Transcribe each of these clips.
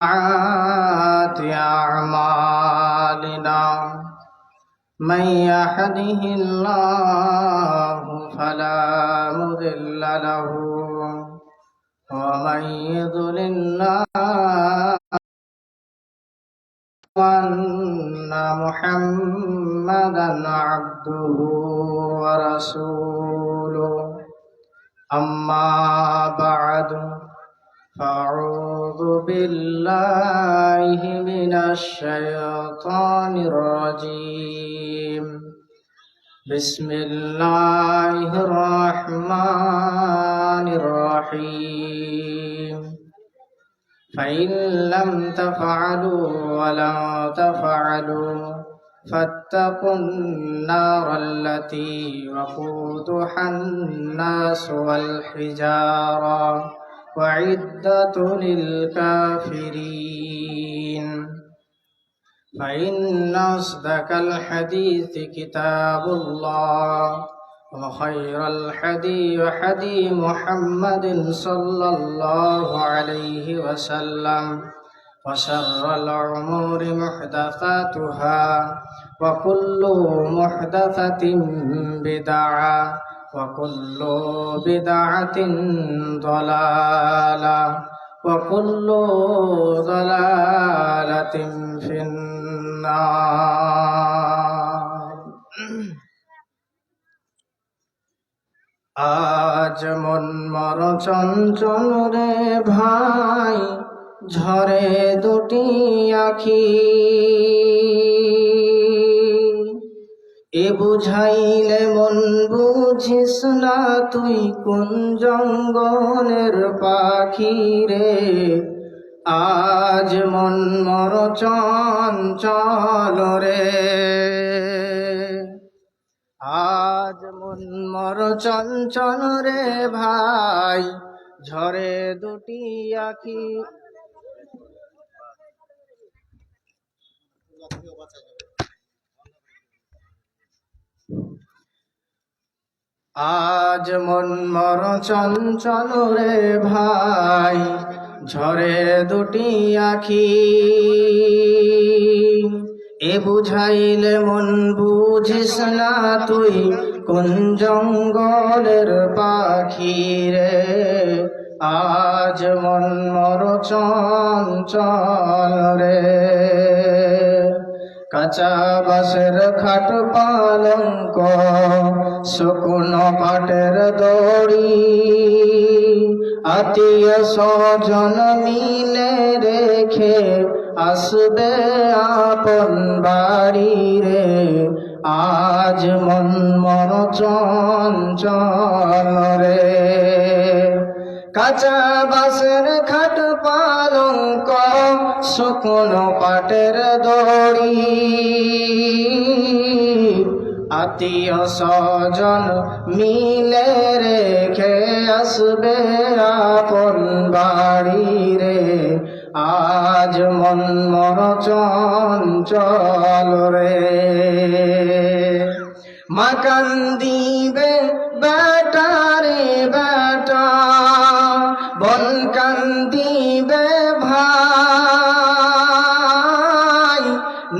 سيئات أعمالنا من يهده الله فلا مضل له ومن يضلل أن محمدا عبده ورسوله أما بعد فأعوذ بالله من الشيطان الرجيم بسم الله الرحمن الرحيم فإن لم تفعلوا ولن تفعلوا فاتقوا النار التي وقودها الناس والحجارة وعدة للكافرين فإن أصدق الحديث كتاب الله وخير الحدي حدي محمد صلى الله عليه وسلم وشر الأمور محدثاتها وكل محدثة بدعة وكل بدعة ضلالة وكل ضلالة في النار আজ মন মর চঞ্চল রে ভাই ঝরে দুটি আখি এ বুঝাইলে মন বুঝিস না তুই কোন জঙ্গলের পাখি রে আজ মন মর চঞ্চল রে আজ মন মর চঞ্চল রে ভাই ঝরে দুটি আখি আজ মন মর চঞ্চল রে ভাই ঝরে দুটি আখি এ বুঝাইলে মন বুঝিস না তুই কোন জঙ্গলের পাখি রে আজ মন মর চঞ্চল রে কাঁচা বাঁশের খাট পালঙ্ক শুকনো পাটের দড়ি আত্মীয় স্বজন মিলে রেখে আসবে আপন বাড়ি রে আজ মন মর চঞ্চল রে কাঁচা বাঁশের খাট পালঙ্ক শুকনো পাটের দড়ি আত্মীয় স্বজন মিলে রেখে আসবে আপন বাড়ি রে আজ মন মর চঞ্চল রে মা কান্দিবে বেটা রে বেটা বন কান্দিবে ভাই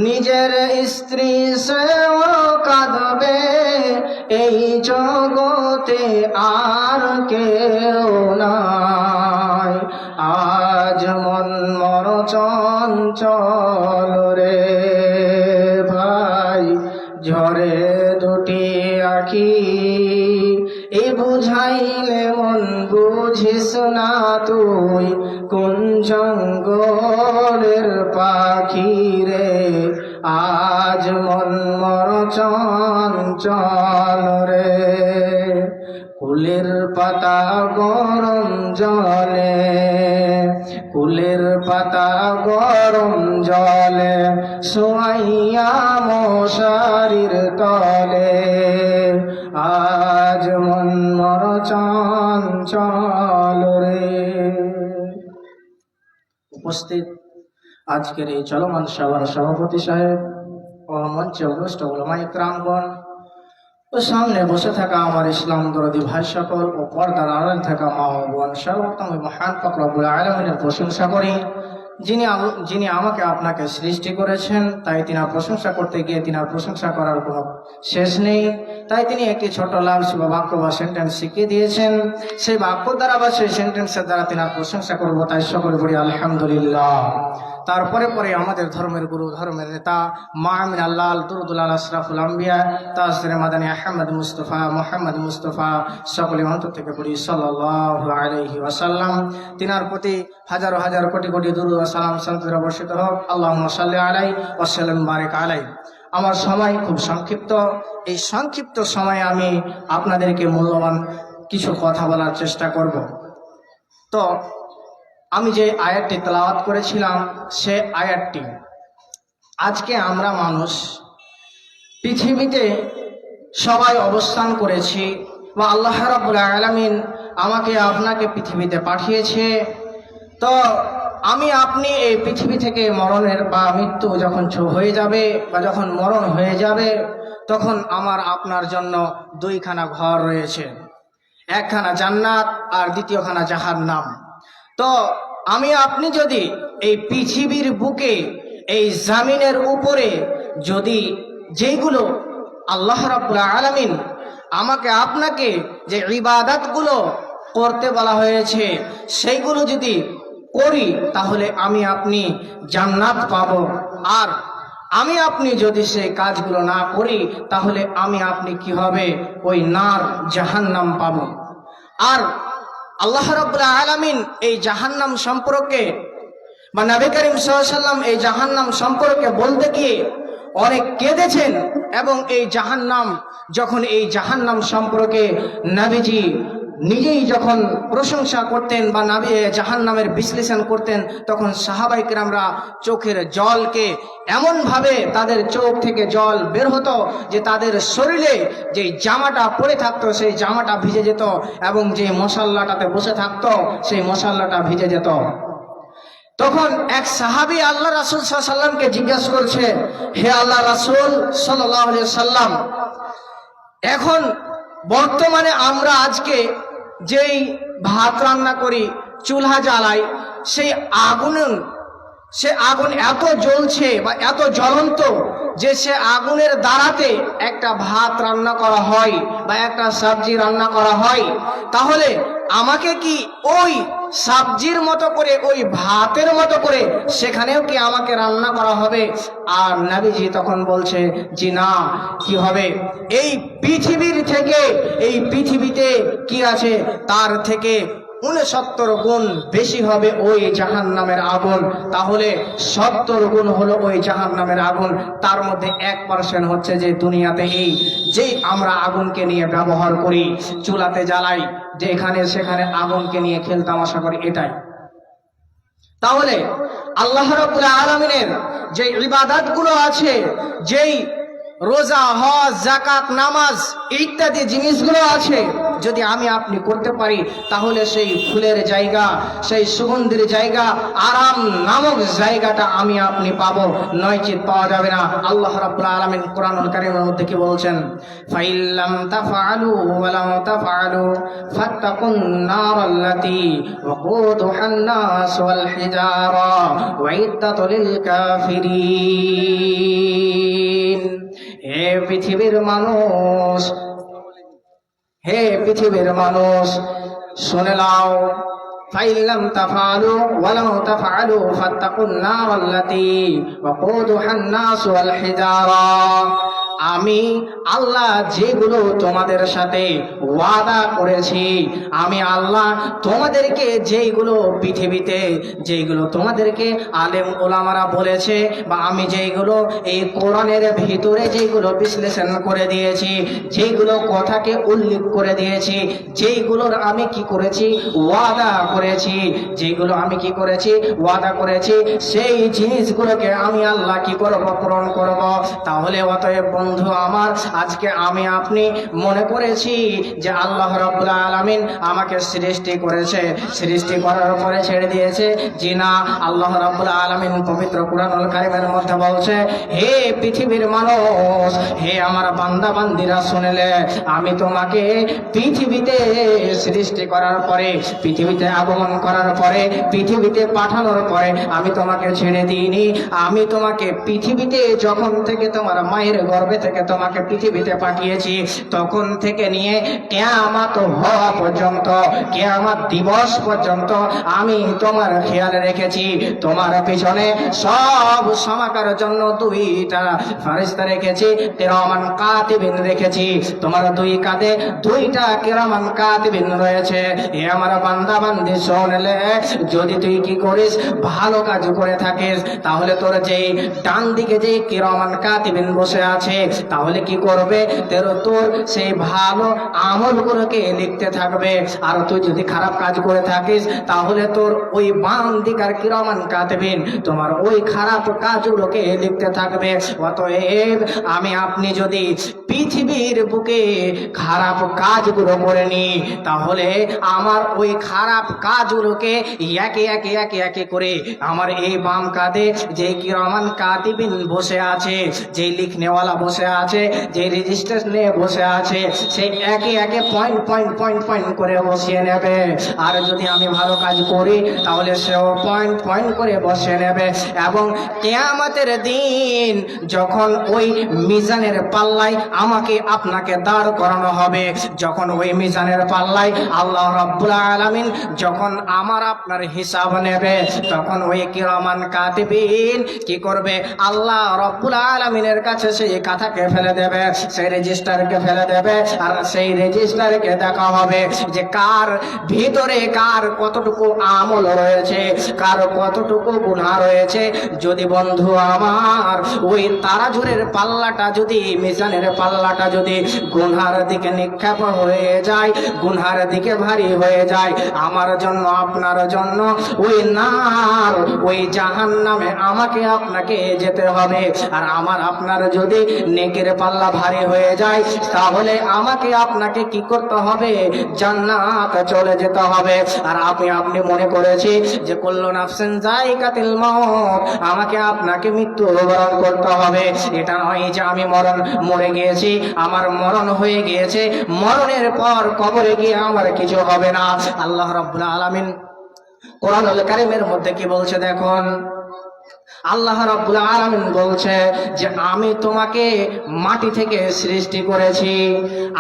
নিজের স্ত্রী সেও কাঁদবে এই জগতে আর কেউ নাই আজ মন মর চঞ্চল রে ভাই ঝরে দুটি আখি এ বুঝাইলে মন বুঝিস না তুই কোন জঙ্গলের পাখি রে আজ মন মর চঞ্চল রে কুলের পাতা গরম জলে কুলের পাতা গরম জলে শোয়াইয়া মশারির তলে আজ মন মর চঞ্চল রে উপস্থিত আজকের এই চলমান সভার সভাপতি সাহেব ও মঞ্চে উপস্থিত উলামায়ে কেরামগণ ও সামনে বসে থাকা আমার ইসলাম দরদি ভাই সকল ও পর্দার আড়ালে থাকা মা ও বোন সর্বপ্রথম মহান পাক রব্বুল আলামিনের প্রশংসা করি যিনি আমাকে আপনাকে সৃষ্টি করেছেন, তাই তিনার প্রশংসা করতে গিয়ে তিনার প্রশংসা করার কোনো শেষ নেই। তাই তিনি একটি ছোট লাফজ বা বাক্য বা সেন্টেন্স শিখিয়ে দিয়েছেন। সেই বাক্য দ্বারা বা সেই সেন্টেন্সের দ্বারা তিনার প্রশংসা করব, তাই সকলে বলি আলহামদুলিল্লাহ। তারপরে পরে আমাদের ধর্মের গুরু, ধর্মের নেতা মাআমিন আল্লাহ দুরুদুল আল আশরাফুল আম্বিয়া তাজদারে মাদানী আহমদ মুস্তফা মোহাম্মদ মুস্তফা, সকলে অন্তর থেকে পড়ি সাল্লাল্লাহু আলাইহি ওয়াসাল্লাম। তিনার প্রতি হাজারো হাজার কোটি কোটি দুরূদ ও সালাম শান্তির বর্ষিত হোক। আল্লাহুম্মা সাল্লি আলাইহি ওয়া সাল্লিম বারিক আলাইহি। আমার সময় খুব সংক্ষিপ্ত। এই সংক্ষিপ্ত সময়ে আমি আপনাদেরকে মূল্যবান কিছু কথা বলার চেষ্টা করব। তো আমি যে আয়াতটি তেলাওয়াত করেছিলাম, সে আয়াতটি, আজকে আমরা মানুষ পৃথিবীতে সবাই অবস্থান করেছি বা আল্লাহ রাব্বুল আলামিন আমাকে আপনাকে পৃথিবীতে পাঠিয়েছে। তো আমি আপনি এই পৃথিবী থেকে মরণের বা মৃত্যু যখন হয়ে যাবে বা যখন মরণ হয়ে যাবে, তখন আমার আপনার জন্য দুইখানা ঘর রয়েছে, একখানা জান্নাত আর দ্বিতীয়খানা জাহান্নাম। তো আমি আপনি যদি এই পৃথিবীর বুকে, এই জামিনের উপরে যদি যেগুলো আল্লাহ রাব্বুল আলামিন আমাকে আপনাকে যে ইবাদতগুলো করতে বলা হয়েছে সেইগুলো যদি করি, তাহলে আমি আপনি জান্নাত পাব। আর আমি আপনি যদি সেই কাজগুলো না করি, তাহলে আমি আপনি কি হবে, ওই নার জাহান্নাম পাব। আর আল্লাহ রাব্বুল আলামিন এই জাহান্নাম সম্পর্কে বা নবী করিম সাল্লাল্লাহু আলাইহি ওয়াসাল্লাম এই জাহান্নাম সম্পর্কে বলতে গিয়ে অনেক কেঁদেছেন। এবং এই জাহান্নাম, যখন এই জাহান্নাম সম্পর্কে নবীজি নিজেই যখন প্রশংসা করতেন বা জাহান্নামের বিশ্লেষণ করতেন, তখন সাহাবায়ে কেরামরা চোখের জলকে এমনভাবে তাদের চোখ থেকে জল বের হতো যে তাদের শরীরে যে জামাটা পরে থাকতো সেই জামাটা ভিজে যেত, এবং যে মশাল্লাটাতে বসে থাকতো সেই মশাল্লাটা ভিজে যেত। তখন এক সাহাবী আল্লাহ রাসূল সাল্লাল্লাহু আলাইহি সাল্লামকে জিজ্ঞাসা করছে, হে আল্লাহ রাসূল সাল্লাল্লাহু আলাইহি সাল্লাম, এখন বর্তমানে আমরা আজকে যেই ভাত রান্না করি, চুলহা জ্বালাই, সেই আগুন এত জ্বলছে বা এত জ্বলন্ত যে সে আগুনের দ্বারাতে একটা ভাত রান্না করা হয় বা একটা সবজি রান্না করা হয়। তাহলে আমাকে কি ওই সবজির মতো করে, ওই ভাতের মতো করে সেখানেও কি আমাকে রান্না করা হবে? আর নবীজি তখন বলছে, জি না, কি হবে, এই পৃথিবীর থেকে, এই পৃথিবীতে কি আছে তার থেকে 69 গুণ বেশি হবে ওই জাহান্নামের আগুন। তাহলে 70 গুণ হলো ওই জাহান্নামের আগুন। তার মধ্যে 1% হচ্ছে যে দুনিয়াতে এই যে আমরা আগুনকে নিয়ে ব্যবহার করি, চুলাতে জ্বালাই, যে এখানে সেখানে আগুনকে নিয়ে খেলতামাশা করি, এটাই। তাহলে আল্লাহ রাব্বুল আলামিনের যে ইবাদতগুলো আছে, যেই রোজা, হজ, যাকাত, নামাজ ইত্যাদি জিনিসগুলো আছে, যদি আমি আপনি করতে পারি, তাহলে সেই ফুলের জায়গা, সেই সুগন্ধির জায়গা, আরাম নামক জায়গাটা আমি আপনি পাবো, নয়চিত পাওয়া যাবে না। আল্লাহ রাব্বুল আলামিন কোরআনুল কারীমের মধ্যে কি বলছেন, ফাইল্লাম তাফআলু ওয়া লাম তাফআলু ফাত্তাকুন নারাল্লাতী ওয়াকুদুহান নাস ওয়াল হিজারা ওয়াইদ্দাতুল লিল কাফিরিন। হে পৃথিবীর মানুষ, হে পৃথিবীর মানুষ, শুনে নাও, ফাইল্লাম তাফআলু ওয়া লাম তাফআলু ফাত্তাকুন নারাল্লাতী ওয়াকুদুহান নাস ওয়াল হিজারা। আমি আল্লাহ যেগুলো তোমাদের সাথে ওয়াদা করেছি, আমি আল্লাহ তোমাদেরকে যেইগুলো পৃথিবীতে, যেইগুলো তোমাদেরকে আলেম ওলামারা বলেছে, বা আমি যেইগুলো এই কোরআনের ভিতরে যেইগুলো বিশ্লেষণ করে দিয়েছি, যেইগুলো কথাকে উল্লেখ করে দিয়েছি, যেইগুলোর আমি কি করেছি, ওয়াদা করেছি, যেগুলো আমি কি করেছি, ওয়াদা করেছি, সেই জিনিসগুলোকে আমি আল্লাহ কি করব, পূরণ করব। তাহলে অতএব বন্ধু আমার, আজকে আমি আপনি মনে করেছি যে আল্লাহ রাব্বুল আলামিন আমাকে সৃষ্টি করেছে, সৃষ্টি করার পরে ছেড়ে দিয়েছে। জি না, আল্লাহ রাব্বুল আলামিন পবিত্র কুরআনুল কারীমের মধ্যে বলছে, হে পৃথিবীর মানুষ, হে আমার বান্দা বান্দিরা শুনলে, আমি তোমাকে পৃথিবীতে সৃষ্টি করার পরে, পৃথিবীতে আগমন করার পরে, পৃথিবীতে পাঠানোর পরে আমি তোমাকে ছেড়ে দিইনি। আমি তোমাকে পৃথিবীতে যখন থেকে তোমার মায়ের গর্ভে থেকে তোমাকে পৃথিবীতে পাঠিয়েছি, তখন থেকে নিয়ে কিয়ামত হওয়া পর্যন্ত, কিয়ামত দিবস পর্যন্ত আমি তোমার খেয়াল রেখেছি। তোমার পিছনে সব সমাকার জন্য দুইটা ফেরেশতা রেখেছি, কিরামান কাতিবিন রেখেছি। তোমার দুই কাঁধে দুইটা কিরামান কাতিবিন রয়েছে। এ আমার বান্দা বান্দি শুনলে, যদি তুই কি করিস, ভালো কাজ করে থাকিস, তাহলে তোর যেই ডান দিকে যে কিরামান কাতিবিন বসে আছে, তাহলে কি করবে, তোর সেই ভালো আমলগুলোকে লিখতে থাকবে। আর তুই যদি খারাপ কাজ করে থাকিস, তাহলে তোর ওই বাম দিকার কিরামান কাতিবিন তোমার ওই খারাপ কাজগুলোকে লিখতে থাকবে। অতএব আমি আপনি যদি পৃথিবীর বুকে খারাপ কাজগুলো করে নি, তাহলে আমার ওই খারাপ কাজগুলোকে একে একে একে একে করে আমার এই বাম কাঁধে যে কিরামান কাতিবিন বসে আছে, যে লিখনেওয়ালা বসে আছে, যে রেজিস্টার নিয়ে বসে আছে, সে একে একে পয়েন্ট পয়েন্ট পয়েন্ট পয়েন্ট করে বসিয়ে নেবে। আর যদি আমি ভালো কাজ করি, তাহলে সেও পয়েন্ট পয়েন্ট করে বসিয়ে নেবে। এবং কিয়ামতের দিন যখন ওই মিজানের পাল্লায় আমাকে আপনাকে দাঁড় করানো হবে, যখন ওই মিজানের পাল্লায় আল্লাহ রাব্বুল আলামিন যখন আমার আপনার হিসাব নেবে, তখন ওই কিরামান কাতিবিন কি করবে, আল্লাহ রাব্বুল আলামিনের কাছে সেই কথাকে ফেলে দেবে, সেই রেজিস্টারকে ফেলে দেবে। আর সেই রেজিস্টারকে দেখা হবে যে কার ভিতরে কার কতটুকু আমল রয়েছে, কার কতটুকু গুনাহ রয়েছে। যদি বন্ধু আমার ওই তারাজুরের পাল্লাটা, যদি মিজানের পাল্লাটা যদি গুনহার দিকে নিক্ষেপ হয়ে যায়, গুনহার দিকে ভারী হয়ে যায়, আমার জন্য আপনার জন্য ওই নার, ওই জাহান্নামে আমাকে আপনাকে যেতে হবে। আর আমার আপনার যদি নেকের পাল্লা ভারী হয়ে যায়, তাহলে আমাকে আপনাকে কি করতে হবে, জান্নাত চলে যেতে হবে। আর আপনি মনে করেছি যে কুল্লু নাফসিন যায়কাতুল মাউত, আমাকে আপনাকে মৃত্যুবরণ করতে হবে। এটা নয় যে আমি মরে গিয়েছি, আমার মরণ হয়ে গিয়েছে, মরণের পর কবরে গিয়ে আমার কিছু হবে না। আল্লাহ রাব্বুল আলামিন কোরআনুল কারীমের মধ্যে কি বলছে দেখুন, আল্লাহ রাব্বুল আলামিন বলছে যে আমি তোমাকে মাটি থেকে সৃষ্টি করেছি,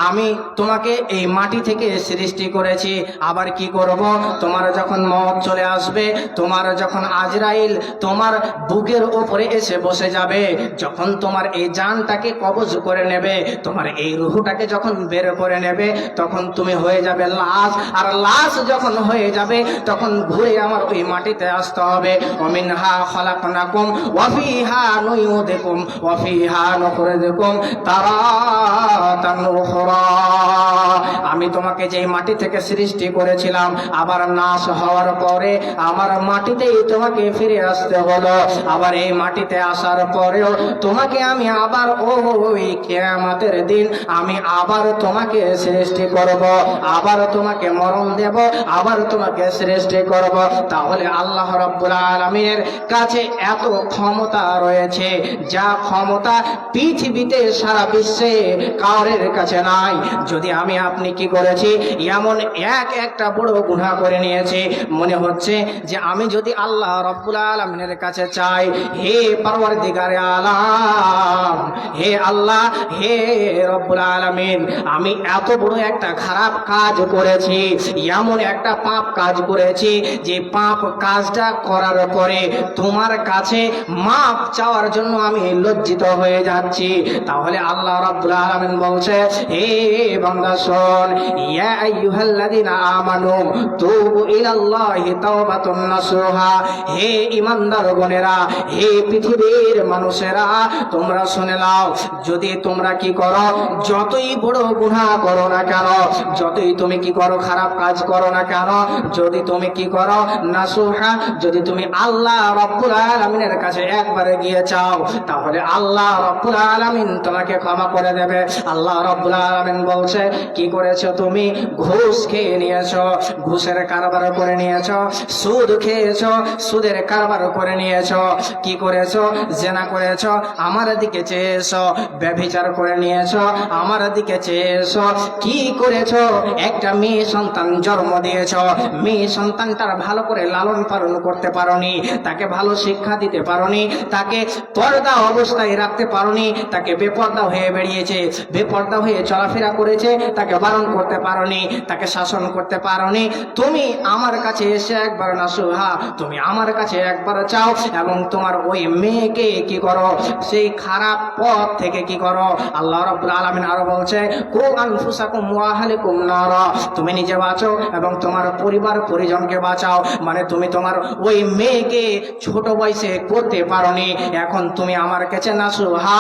আমি তোমাকে এই মাটি থেকে সৃষ্টি করেছি। আবার কি করব, তোমার যখন মওত চলে আসবে, তোমার যখন আজরাইল তোমার বুকের উপরে এসে বসে যাবে, যখন তোমার এই জানটাকে কবজ করে নেবে, তোমার এই রূহটাকে যখন বের করে নেবে, তখন তুমি হয়ে যাবে লাশ। আর লাশ যখন হয়ে যাবে, তখন ঘুরে আমার ওই মাটিতে আসতে হবে। ওমিনহা খালাকনাকুম ওয়া ফিহা নুইউদুকুম ওয়া ফিহা নুখরিজুকুম তারাতান উখরা। আমি তোমাকে যেই মাটি থেকে সৃষ্টি করেছিলাম, আবার নাশ হওয়ার পরে আমার মাটিতেই তোমাকে ফিরে আসতে হলো। আবার এই মাটিতে আসার পরেও তোমাকে আমি আবার ওই কিয়ামতের দিন আমি আবার তোমাকে সৃষ্টি করব, আবার তোমাকে মরণ দেব, আবার তোমাকে সৃষ্টি করব। তাহলে আল্লাহ রাব্বুল আলামিনের কাছে এত ক্ষমতা রয়েছে, যা ক্ষমতা পৃথিবীতে সারা বিশ্বে কারোর কাছে নাই। যদি আমি আপনি কি করেছি, এমন একটা বড় গুনাহ করে নিয়েছি, মনে হচ্ছে যে আমি যদি আল্লাহ রাব্বুল আলামিনের কাছে চাই, হে পরওয়ারদিগারে আলাম, হে আল্লাহ, হে রব্বুল আলামিন, আমি এত বড় একটা খারাপ কাজ করেছি, এমন একটা পাপ কাজ করেছি, যে পাপ কাজটা করার পরে তোমার কাছে মাপ চাওয়ার জন্য আমি লজ্জিত হয়ে যাচ্ছি। তাহলে আল্লাহ রাব্বুল আলামিন বলছে, হে বান্দা শোন, ইয়া আইয়ুহাল্লাযিনা আমানু তুবু ইলাল্লাহি তাওবাতুন নাসুহা। হে ঈমানদারগণেরা, হে পৃথিবীর মানুষেরা, তোমরা শুনে নাও, যদি তোমরা কি করো, যতই বড় গুনাহ করো না কেন, যতই তুমি কি করো খারাপ কাজ করো না কেন, যদি তুমি কি করো নাসুহা, যদি তুমি আল্লাহ রাব্বুল আলামিনের কাছে একবারে গিয়ে চাও, তাহলে আল্লাহ রব্বুল আলামিন তোমাকে ক্ষমা করে দেবে। আল্লাহ রব্বুল আলামিন বলছে, কি করেছো তুমি? ঘুষ খেয়ে নিয়েছো, ঘুষের কারবার করে নিয়েছো, সুদ খেয়েছো, সুদের কারবার করে নিয়েছো, কি করেছো? জেনা করেছো, আমার দিকে চেয়েছো, ব্যভিচার করে নিয়েছো, আমার দিকে চেয়েছো, কি করেছো? একটা মেয়ে সন্তান জন্ম দিয়েছো, মেয়ে সন্তানটার ভালো করে লালন পালন করতে পারোনি, তাকে ভালো শিক্ষা দিতে পারোনি, তাকে পর্দা অবস্থায় রাখতে পারোনি, তাকে বেপর্দা হয়ে বেরিয়েছে, বেপর্দা হয়ে চলাফেরা করেছে, তাকে বারণ করতে পারোনি, তাকে শাসন করতে পারোনি। তুমি আমার কাছে এসে একবার নাসুহা, তুমি আমার কাছে একবার চাও এবং তোমার ওই মেয়েকে কি করো? সেই খারাপ পথ থেকে কি করো? আল্লাহ রাব্বুল আলামিন আরো বলছে, কু আনফুসাকুম ওয়া আহলিকুম নারা, তুমি নিজে বাঁচো এবং তোমার পরিবার পরিজনকে বাঁচাও। মানে তুমি তোমার ওই মেয়েকে ছোট বয়সে করতে পারোনি, এখন তুমি আমার কাছে নাসুহা,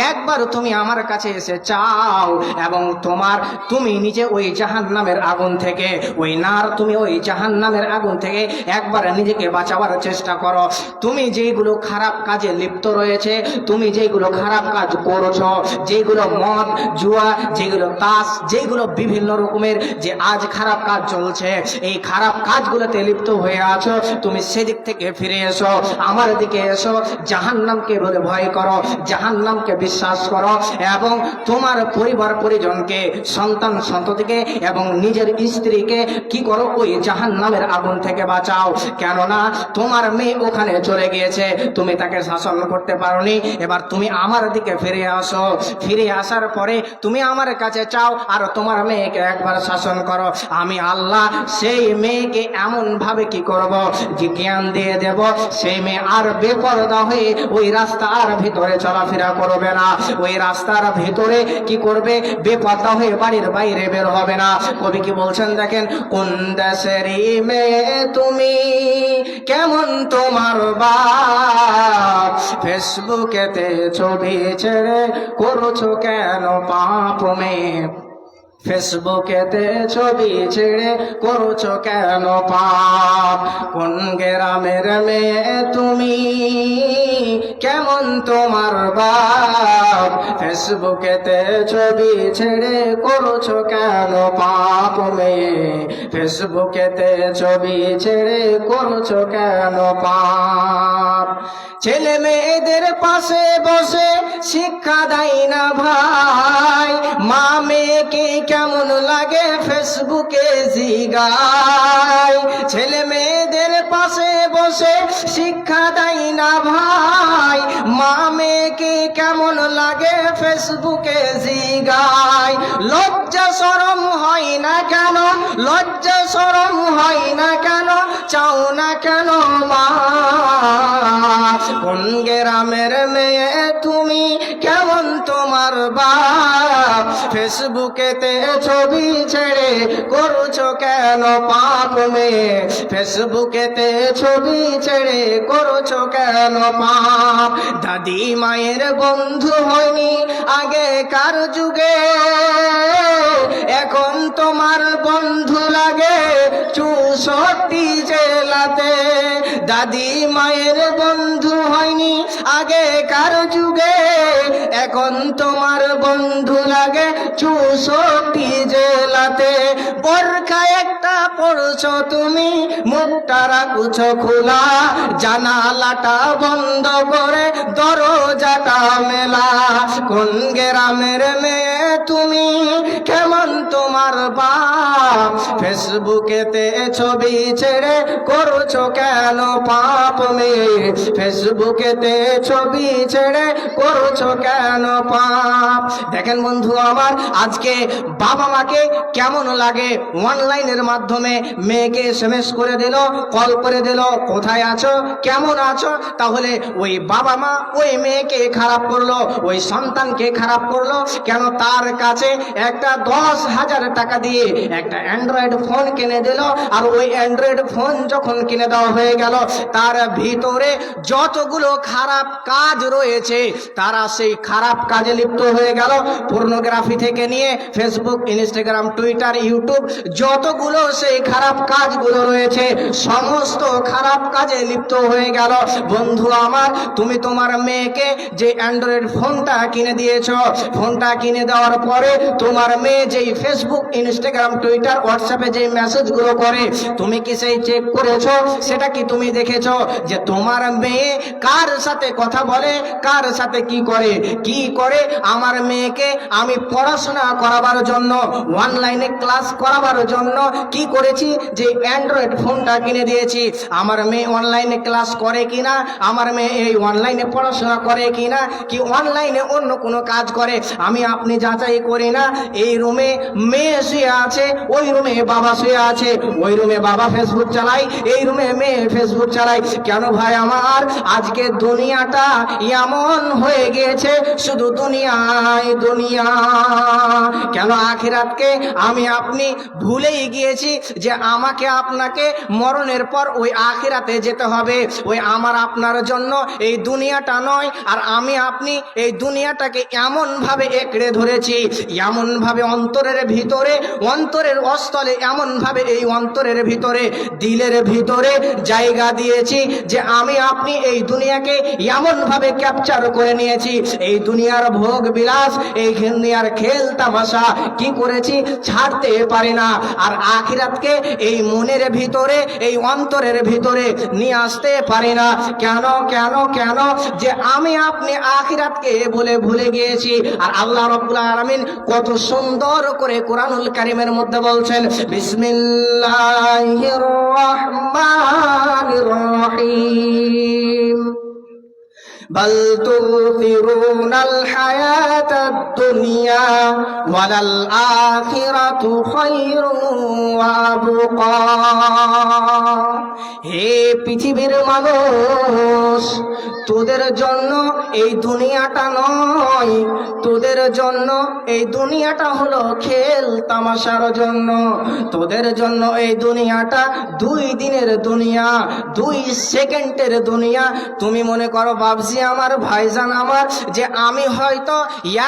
একবার তুমি আমার কাছে এসে চাও এবং তুমি নিজে ওই জাহান্নামের আগুন থেকে, ওই নার, তুমি ওই জাহান্নামের আগুন থেকে একবার নিজেকে বাঁচাবার চেষ্টা করো। তুমি যেগুলো খারাপ কাজে লিপ্ত রয়েছে, তুমি যেগুলো খারাপ কাজ করছো, যেগুলো মদ জুয়া, যেগুলো তাস, যেগুলো বিভিন্ন রকমের যে আজ খারাপ কাজ চলছে, এই খারাপ কাজগুলোতে লিপ্ত হয়ে আছো, তুমি সেদিক থেকে ফিরে এসো, আমার দিকে এসো, জাহান্নামকে বলে ভয় করো, জাহান্নামকে বিশ্বাস করো এবং তোমার পরিবার পরিজনকে, সন্তান সন্ততিকে এবং নিজের স্ত্রীকে কি করো? ওই জাহান্নামের আগুন থেকে বাঁচাও। কেননা তোমার মেয়ে ওখানে চলে গিয়েছে, তুমি তাকে শাসন করতে পারোনি, এবার তুমি আমার দিকে ফিরে আসো, ফিরে আসার পরে তুমি আমার কাছে চাও আর তোমার মেয়েকে একবার শাসন করো। আমি আল্লাহ সেই মেয়েকে এমন ভাবে কি করব? যে জ্ঞান দিয়ে দেব, সেই মেয়ে আর বেপরদা হয়ে ওই রাস্তার ভিতরে চলাফেরা করবে না, ওই রাস্তার ভিতরে কি করবে? বেপরদা হয়ে বাড়ির বাইরে বের হবে না। কবি কি বলছেন দেখেন, কোন দেশের মেয়ে তুমি, কেমন তোমার বাপ, ফেসবুকেতে ছবি ছেড়ে করছো কেন পাপ মেয়ে, ফেসবুকেতে ছবি ছেড়ে করছো কেন পাপ, কোন গ্রামের মেয়ে তুমি, কেমন তোমার বাপ, ফেসবুকেতে ছবি ছেড়ে করছো কেন পাপ মেয়ে, ফেসবুকেতে ছবি ছেড়ে করছো কেন পাপ। ছেলে মেয়েদের পাশে বসে শিক্ষা দেয় না ভাই, মা মেয়েকে কেমন লাগে ফেসবুকে জিগায়, ছেলে মেয়েদের পাশে বসে শিক্ষা দেয় না ভাই, মা মেয়েকে কেমন লাগে ফেসবুকে জিগায়। লজ্জা শরম হয় না কেন, লজ্জা শরম হয় না কেন, চাও না কেন মা, কোন গ্রামের মেয়ে তুমি, কেমন তোমার বাপ, ফেসবুকেতে ছবি ছেড়ে করছো কেন পাপ মেয়ে, ফেসবুকেতে ছবি ছেড়ে করছো কেন পাপ। দাদি মায়ের বন্ধু হয়নি আগেকার যুগে, এখন তোমার বন্ধু লাগে 64 জেলাতে। দাদি মায়ের বন্ধু হয়নি আগেকার যুগে, এখন তোমার বন্ধু লাগে 64 জেলাতে। বোরখা একটা পড়ছো তুমি, মুখটা রাখছো খোলা, জানালাটা বন্ধ করে দরজাটা মেলা, কোন গ্রামের মেয়ে তুমি, কেমন তোমার বাপ, ফেসবুকেতে ছবি ছেড়ে করছো কেন পাপ মেয়ে, ফেসবুকেতে ছবি ছেড়ে করছো কেন পাপ। দেখেন বন্ধু আমার, আজকে বাবা মাকে কেমন লাগে অনলাইনের মাধ্যমে মেয়েকে SMS করে দিল, কল করে দিল, কোথায় আছো, কেমন আছো, তাহলে ওই বাবা মা ওই মেয়েকে খারাপ করলো, ওই সন্তানকে খারাপ করলো। কেন? তার কাছে একটা 10,000 টাকা দিয়ে একটা অ্যান্ড্রয়েড ফোন কিনে দিল, আর ওই অ্যান্ড্রয়েড ফোন যখন কিনে দেওয়া হয়ে গেল, তার ভিতরে যতগুলো খারাপ কাজ রয়েছে তারা সেই খারাপ কাজে লিপ্ত হয়ে গেল। পর্নোগ্রাফি থেকে নিয়ে ফেসবুক, ইনস্টাগ্রাম, টুইটার, ইউটিউব, যতগুলো সেই খারাপ কাজগুলো রয়েছে সমস্ত খারাপ কাজে লিপ্ত হয়ে গেল। বন্ধু আমার, তুমি তোমার মেয়েকে যে অ্যান্ড্রয়েড ফোনটা কিনে দিয়েছো, ফোনটা কিনে দেওয়ার পরে তোমার মেয়ে যেই ফেসবুক, ইনস্টাগ্রাম, টুইটার, হোয়াটসঅ্যাপে যেই মেসেজগুলো করে, তুমি কি সেই চেক করেছো? সেটা কি তুমি দেখেছো যে তোমার মেয়ে কার সাথে কথা বলে, কার সাথে কি করে? আমার মেয়েকে আমি পড়াশোনা করাবার জন্য, অনলাইনে ক্লাস করাবার জন্য কি করেছি, যে অ্যান্ড্রয়েড ফোনটা কিনে দিয়েছি। আমার মেয়ে অনলাইনে ক্লাস করে কিনা, আমার মেয়ে এই অনলাইনে পড়াশোনা করে কিনা, কি অনলাইনে অন্য কোনো কাজ করে, আমি আপনি যাচাই করি না। এই রুমে মেয়ে শুয়ে আছে, ওই রুমে বাবা শুয়ে আছে, ওই রুমে বাবা ফেসবুক চালায়, এই রুমে মেয়ে ফেসবুক চালায়। কেন ভাই আমার? আজকে দুনিয়াটা এমন হয়ে গিয়েছে, শুধু দুনিয়া। কেন আখিরাতকে আমি আপনি ভুলেই গিয়েছি যে আমাকে আপনাকে মরণের পর ওই আখিরাতে যেতে হবে। ওই আমার আপনার জন্য এই দুনিয়াটা নয়, আর আমি আপনি এই দুনিয়াটাকে এমন ভাবে একড়ে ধরেছি, এমন ভাবে অন্তরের ভিতরে, অন্তরের অস্থলে এমন ভাবে এই অন্তরের ভিতরে, দিলের ভিতরে জায়গা দিয়েছি যে আমি আপনি এই দুনিয়াকে এমন ভাবে ক্যাপচার করে নিয়েছি। এই দুনিয়ার ভোগ বিলাস, এই দুনিয়ার খেল তামাশা কি করেছি, ছাড়তে পারি না। আর আখিরাতকে এই মনের ভিতরে, এই অন্তরের ভিতরে নিয়ে আসতে পারি না। কেন? যে আমি আপনি আখিরাতকে ভুলে গিয়েছি। আর আল্লাহ রাব্বুল আলামিন কত সুন্দর করে কোরআনুল কারীমের মধ্যে বলছেন, বিসমিল্লাহির রহমানির রহিম, بل تؤثرون الحياة الدنيا والآخرة خير وأبقى। হে পৃথিবীর মানুষ, তোদের জন্য এই দুনিয়াটা নয়, তোদের জন্য এই দুনিয়াটা হলো খেল তামাশার জন্য। তোদের জন্য এই দুনিয়াটা 2 দিনের দুনিয়া, 2 সেকেন্ডের দুনিয়া। তুমি মনে করো বাবজি আমার, ভাইজান আমার, যে আমি হয়তো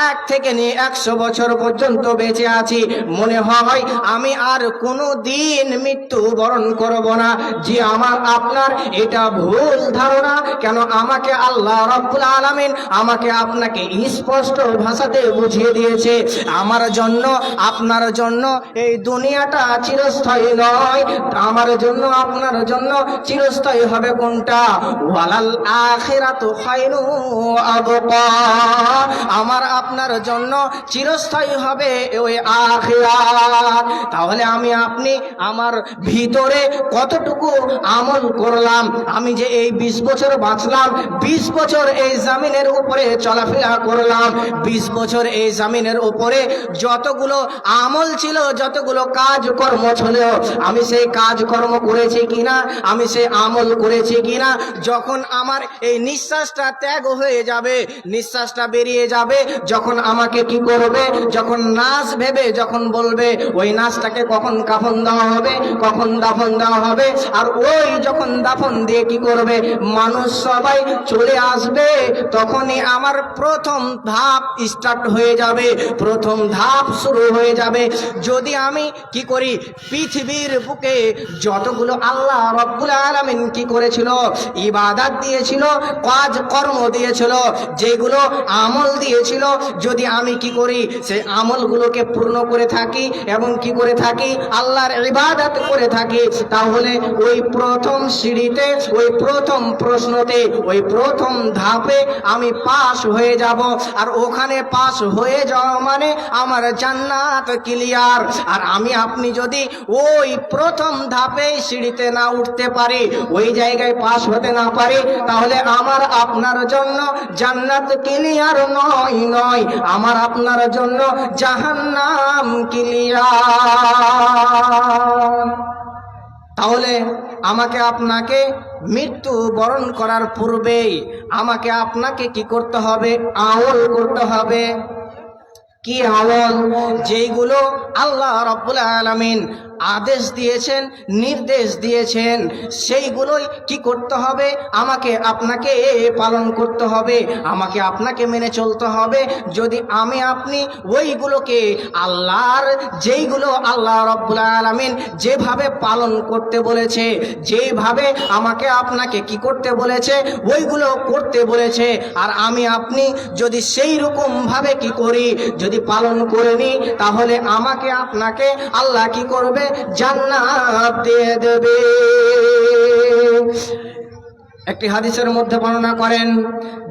1 থেকে নিয়ে 100 বছর পর্যন্ত বেঁচে আছি, মনে হয় আমি আর কোনো দিন মৃত্যু বরণ করব না। যে আমার আপনার এটা ভুল ধারণা। কেন? আমাকে আল্লাহ রাব্বুল আলামিন আমাকে আপনাকে স্পষ্ট ভাষাতে বুঝিয়ে দিয়েছে, আমার জন্য আপনার জন্য এই দুনিয়াটা চিরস্থায়ী নয়, আমার জন্য আপনার জন্য চিরস্থায়ী হবে কোনটা? ওয়ালাল আখিরাতু খায়রু ওয়া আবকা। আমার আপনার জন্য চিরস্থায়ী হবে ওই আখিরাত। তাহলে আমি আপনি আমার ভিতরে কতটুকু আমল করলাম? আমি যে এই 20 বছর বাঁচলাম, 20 বছর এই জমিনের উপরে চলাফেরা করলাম, 20 বছর এই জমিনের উপরে যতগুলো আমল ছিল, যতগুলো কাজকর্ম ছিল, আমি সেই কাজকর্ম করেছি কিনা, আমি সেই আমল করেছি কিনা? যখন আমার এই নিঃশ্বাসটা ত্যাগ হয়ে যাবে, নিঃশ্বাসটা বেরিয়ে যাবে, যখন আমাকে কি করবে, যখন নাশ ভেবে যখন বলবে, ওই নাশটাকে কখন কাফন দেওয়া হবে, কখন দাফন দেওয়া হবে, আর ওই যখন দাফন দিয়ে কি করবে, মানুষ সবাই চলে আসবে, তখনই আমার প্রথম ধাপ স্টার্ট হয়ে যাবে, প্রথম ধাপ শুরু হয়ে যাবে। যদি আমি কি করি, পৃথিবীর বুকে যতগুলো আল্লাহ রাব্বুল আলামিন কি করেছিল, ইবাদত দিয়েছিল, কাজ কর্ম দিয়েছিল, যেগুলো আমল দিয়েছিল, যদি আমি কি করি, সেই আমলগুলোকে পূর্ণ করে থাকি এবং কি করে থাকি, আল্লাহর ইবাদত করে থাকি, তাহলে ওই প্রথম সিঁড়িতে, ওই প্রথম প্রশ্নতে, ওই প্রথম ধাপে আমি পাস হয়ে যাব। আর ওখানে পাস হয়ে যাওয়া মানে আমার জান্নাত ক্লিয়ার। আর আমি আপনি যদি ওই প্রথম ধাপে সিঁড়িতে না উঠতে পারি, ওই জায়গায় পাস হতে না পারি, তাহলে আমার আপনার জন্য জান্নাত ক্লিয়ার নয়, আমার আপনার জন্য জাহান্নাম ক্লিয়ার। তাহলে আমাকে আপনাকে মৃত্যু বরণ করার পূর্বেই আমাকে আপনাকে কি করতে হবে? আমল করতে হবে। কি আমল? যেইগুলো আল্লাহ রাব্বুল আলামিন আদেশ দিয়েছেন, নির্দেশ দিয়েছেন, সেইগুলোই কি করতে হবে? আমাকে আপনাকে পালন করতে হবে, আমাকে আপনাকে মেনে চলতে হবে। যদি আমি আপনি ওইগুলোকে আল্লাহর, যেইগুলো আল্লাহ রাব্বুল আলামিন যেভাবে পালন করতে বলেছে, যেভাবে আমাকে আপনাকে কি করতে বলেছে, ওইগুলো করতে বলেছে, আর আমি আপনি যদি সেই রকম ভাবে কি করি, যদি পালন করে নিই, তাহলে আমাকে আপনাকে আল্লাহ কি করবে? জান্নাত দিয়ে দেবে। একটি হাদিসের মধ্যে বর্ণনা করেন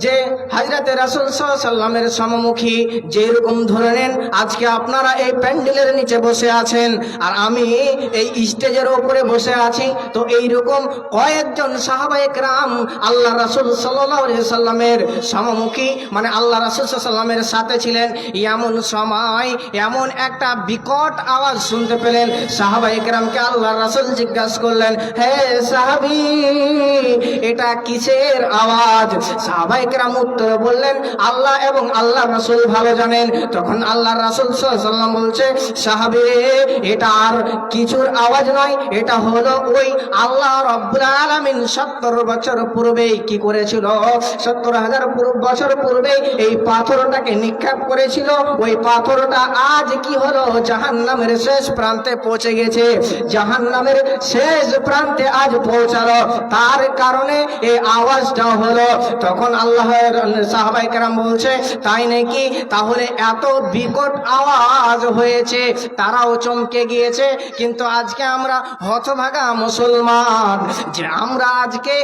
যে হযরতে রাসূল সাল্লাল্লাহু আলাইহি ওয়াসাল্লামের সমমুখী যেরকম ধরে নেন, আজকে আপনারা এই প্যান্ডেলের নিচে বসে আছেন আর আমি এই স্টেজের উপরে বসে আছি, তো এইরকম কয়েকজন সাহাবায়ে কেরাম আল্লাহ রাসূল সাল্লাল্লাহু আলাইহি ওয়াসাল্লামের সমমুখী, মানে আল্লাহ রাসূল সাল্লাল্লাহু আলাইহি ওয়াসাল্লামের সাথে ছিলেন। এমন সময় এমন একটা বিকট আওয়াজ শুনতে পেলেন। সাহাবায়ে কেরামকে আল্লাহ রাসূল জিজ্ঞাসা করলেন, হে সাহাবী, এটা কিসের আওয়াজ? সাহাবায়ে কেরাম উত্তর বললেন, আল্লাহ এবং আল্লাহ রাসূল ভালো জানেন। তখন আল্লাহ রাসূল সাল্লাল্লাহু আলাইহি ওয়াসাল্লাম বলছে, সাহাবী, এটা আর কিছুর আওয়াজ নয়, এটা হলো ওই আল্লাহ রাব্বুল আলামিন 70 বছর পূর্বেই কি করেছিল, 70,000 বছর পূর্বে এই পাথরটাকে নিক্ষেপ করেছিল। ওই পাথরটা আজ কি হলো? জাহান্নামের শেষ প্রান্তে পৌঁছে গেছে, জাহান্নামের শেষ প্রান্তে আজ পৌঁছালো, তার কারণে এই আওয়াজটা হলো। তখন আল্লাহর সাহাবায়ে কেরাম বলছে, তাই নাকি? তাহলে এত বিকট আওয়াজ হয়েছে, তারাও চমকে গিয়েছে। কিন্তু আজকে আমরা হতভাগা মুসলমান, যে আমরা আজকে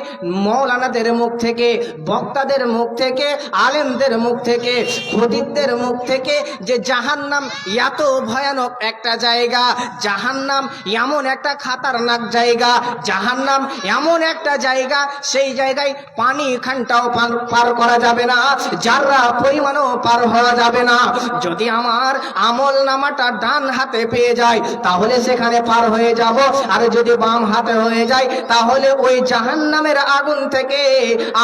মৌলানাদের মুখ থেকে, বক্তাদের মুখ থেকে, আলেমদের মুখ থেকে, খতিবদের মুখ থেকে যে জাহান্নাম এত ভয়ানক একটা জায়গা, জাহান্নাম এমন একটা খাতারনাক জায়গা, জাহান্নাম এমন একটা জায়গা, সেই জায়গায় পানি খানটাও পার করা যাবে না, যারা পরিমাণও পার হওয়া যাবে না। যদি আমার আমল নামাটা ডান হাতে পেয়ে যায় তাহলে সেখানে পার হয়ে যাব, আর যদি বাম হাতে হয়ে যায় তাহলে ওই জাহান্নামের আগুন থেকে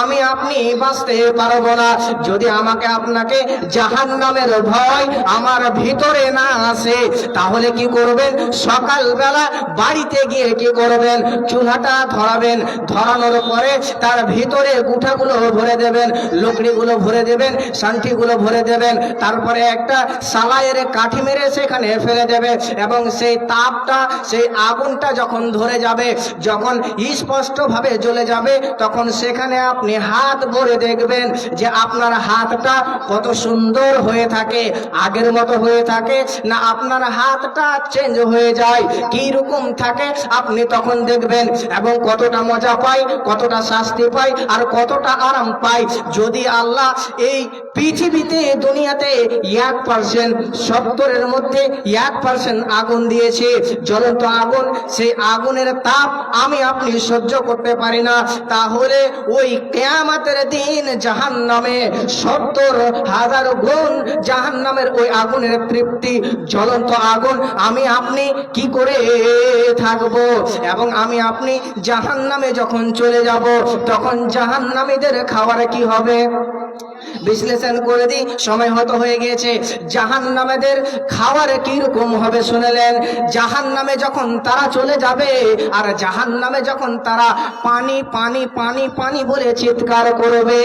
আমি আপনি বাঁচতে পারবো না। যদি আমাকে আপনাকে জাহান্নামের ভয় আমার ভিতরে না আসে, তাহলে কি করবেন? সকালবেলা বাড়িতে গিয়ে কি করবেন? চুলাটা ধরাবেন, ধরানোর পরে তার ভিতরে গুঠাগুলো ভরে দেবেন, লকড়িগুলো ভরে দেবেন, সান্টিগুলো ভরে দেবেন, তারপরে একটা সালাইয়ের কাঠি মেরে সেখানে ফেলে দেবে, এবং সেই তাপটা, সেই আগুনটা যখন ধরে যাবে, যখন স্পষ্টভাবে জ্বলে যাবে, তখন সেখানে আপনি হাত ভরে দেখবেন যে আপনার হাতটা কত সুন্দর হয়ে থাকে, আগের মতো হয়ে থাকে না আপনার হাতটা চেঞ্জ হয়ে যায়, কি রকম থাকে আপনি তখন দেখবেন, এবং কতটা মজা পাই, কতটা শাস্তি পাই, আর কতটা আরাম পাই। যদি আল্লাহ এই পৃথিবীতে, দুনিয়াতে 1% 70-এর মধ্যে 1% আগুন দিয়েছে, জ্বলন্ত আগুন, সেই আগুনের তাপ আমি আপনি সহ্য করতে পারি না, তাহলে ওই কিয়ামতের দিন জাহান্নামে 70,000 গুণ জাহান্নামের ওই আগুনের তৃপ্তি, জ্বলন্ত আগুন আমি আপনি কি করে থাকবো? এবং আমি আপনি জাহান্নামে যখন চলে যাব, তখন জাহান্নামীদের খাবার কি হবে? বিশ্লেষণ করে দিই, সময় হয়তো হয়ে গিয়েছে। জাহান্নামীদের খাবার কি রকম হবে শুনলেন? জাহান্নামে যখন তারা চলে যাবে, আর জাহান্নামে যখন তারা পানি পানি পানি পানি বলে চিৎকার করবে,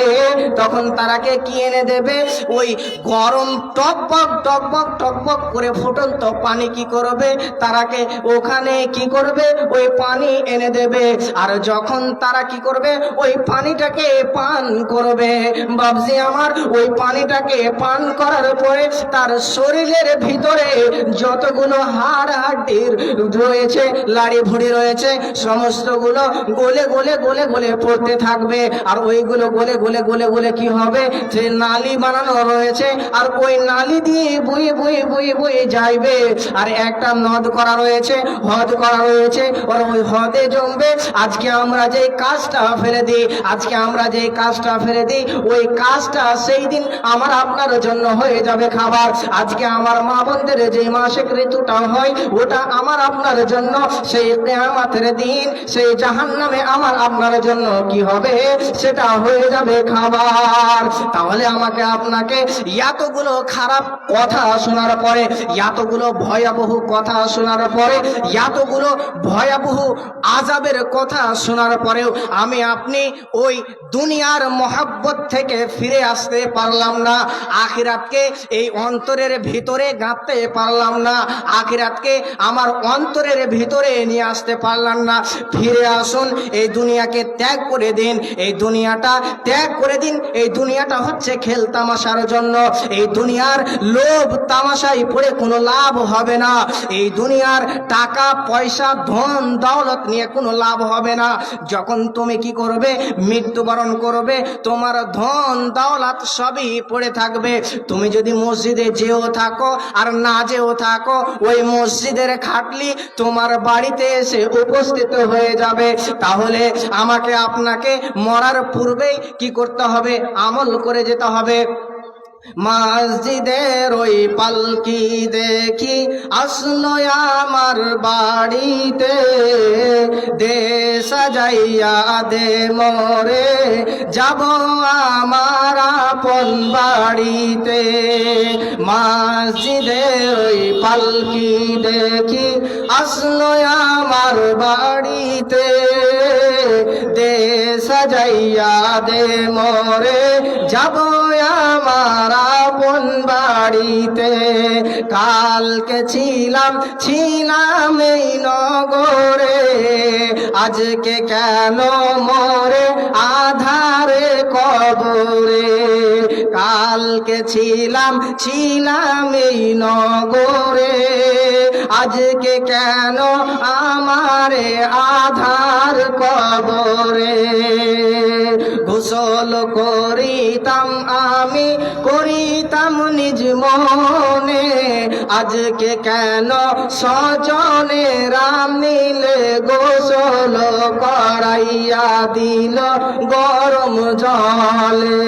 তখন তারাকে কি এনে দেবে? ওই গরম টকবক টকবক টকবক করে ফুটন্ত পানি কি করবে? তারাকে ওখানে কি করবে? ওই পানি এনে দেবে, আর যখন তারা কি করবে? ওই পানিটাকে পান করবে। বাবজি আমার, ওই পানিটাকে পান করার পরে তার শরীরের ভিতরে যতগুলো হাড় হাড্ডির রয়েছে, লাড়ি ভুড়ি রয়েছে, সমস্তগুলো গলে গলে গলে গলে পড়তে থাকবে, আর ওইগুলো গলে গলে গলে গলে কি হবে? যে নালি বানানো রয়েছে, আর ওই নালি দিয়ে বয়ে বয়ে বয়ে বয়ে যাইবে, আর একটা নদ করা রয়েছে, হ্রদ করা রয়েছে, আর ওই হ্রদে জমবে। আজকে আমরা যে কাজটা ফেলে দিই, আজকে আমরা যে কাজটা ফেলে দিই, ওই কাজটা সেই দিন আমার আপনার জন্য হয়ে যাবে খাবার। আজকে আমার মা বোনদের যে মাসিক ঋতুটা হয় ওটা আমার আপনার জন্য সেই কিয়ামতের দিন সেই জাহান্নামে আমার আপনার জন্য কি হবে, সেটা হয়ে যাবে খাবার। তাহলে আমাকে আপনাকে এতগুলো খারাপ কথা শোনার পরে, এতগুলো ভয়াবহ কথা শোনার পরে, এতগুলো ভয়াবহ আযাবের কথা শোনার পরেও আমি আপনি ওই দুনিয়ার মহব্বত থেকে ফিরে আসতে পারলাম না, আখিরাতকে এই অন্তরের ভিতরে গাঁথতে পারলাম না, আখিরাতকে আমার অন্তরের ভিতরে নিয়ে আসতে পারলাম না। ফিরে আসুন, এই দুনিয়াকে ত্যাগ করে দিন, এই দুনিয়াটা ত্যাগ করে দিন। এই দুনিয়াটা হচ্ছে খেল তামাশার জন্য, এই দুনিয়ার লোভ তামাশায় পড়ে কোনো লাভ হবে না, এই দুনিয়ার টাকা পয়সা ধন দৌলত নিয়ে কোনো লাভ হবে না। যখন তুমি কি করবে, মৃত্যুবরণ করবে, তোমার ধন দৌলত সবই পড়ে থাকবে। তুমি যদি মসজিদে যেও থাকো আর না যেও থাকো, ওই মসজিদের খাটলি তোমার বাড়িতে এসে উপস্থিত হয়ে যাবে। তাহলে আমাকে আপনাকে মরার পূর্বেই কি করতে হবে, আমল করে যেতে হবে। মসজিদের ওই পালকি দেখি আসলো আমার বাড়িতে, দে সাজাইয়া দে মোরে যাব আমার আপন বাড়িতে। মসজিদের ওই পালকি দেখি আসলো আমার বাড়িতে, দে সাজাইয়া দে মোরে যাব আমার আপন বাড়িতে। কালকে ছিলাম এই নগরে, আজকে কেন মোরে আধারে কবরে। কালকে ছিলাম এই নগরে, আজকে কেন আমারে আধার কবরে। গোসল করিতাম আমি করিতাম নিজ মনে, আজকে কেন স্বজনেরা মিলে গোসল করাইয়া দিল গরম জলে।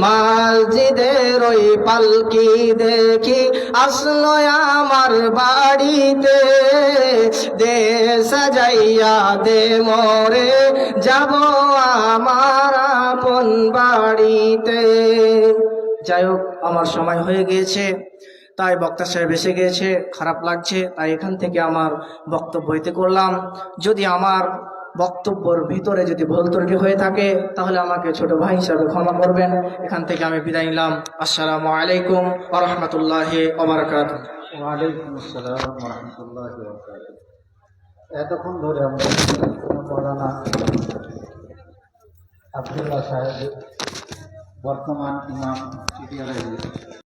মসজিদের ওই পালকি দেখি আসলো আমার বাড়িতে, দে সাজাইয়া দে মোরে যাব আমার আপন বাড়িতে। যাই হোক, আমার সময় হয়ে গিয়েছে, তাই বক্তা সাহেব এসে গিয়েছে, খারাপ লাগছে, তাই এখান থেকে আমার বক্তব্য এতে করলাম। যদি আমার বক্তব্যের ভিতরে যদি ভুল ত্রুটি হয়ে থাকে তাহলে আমাকে ছোট ভাই হিসাবে ক্ষমা করবেন। এখান থেকে আমি বিদায় নিলাম। আসসালামু আলাইকুম ওয়া রাহমাতুল্লাহি ওয়া বারাকাতুহু। ওয়ালাইকুম আসসালাম ওয়া রাহমাতুল্লাহি ওয়া বারাকাতুহু। এতক্ষণ ধরে আমরা মৌলানা আব্দুল্লাহ সাহেব, বর্তমান ইমাম সিটিআর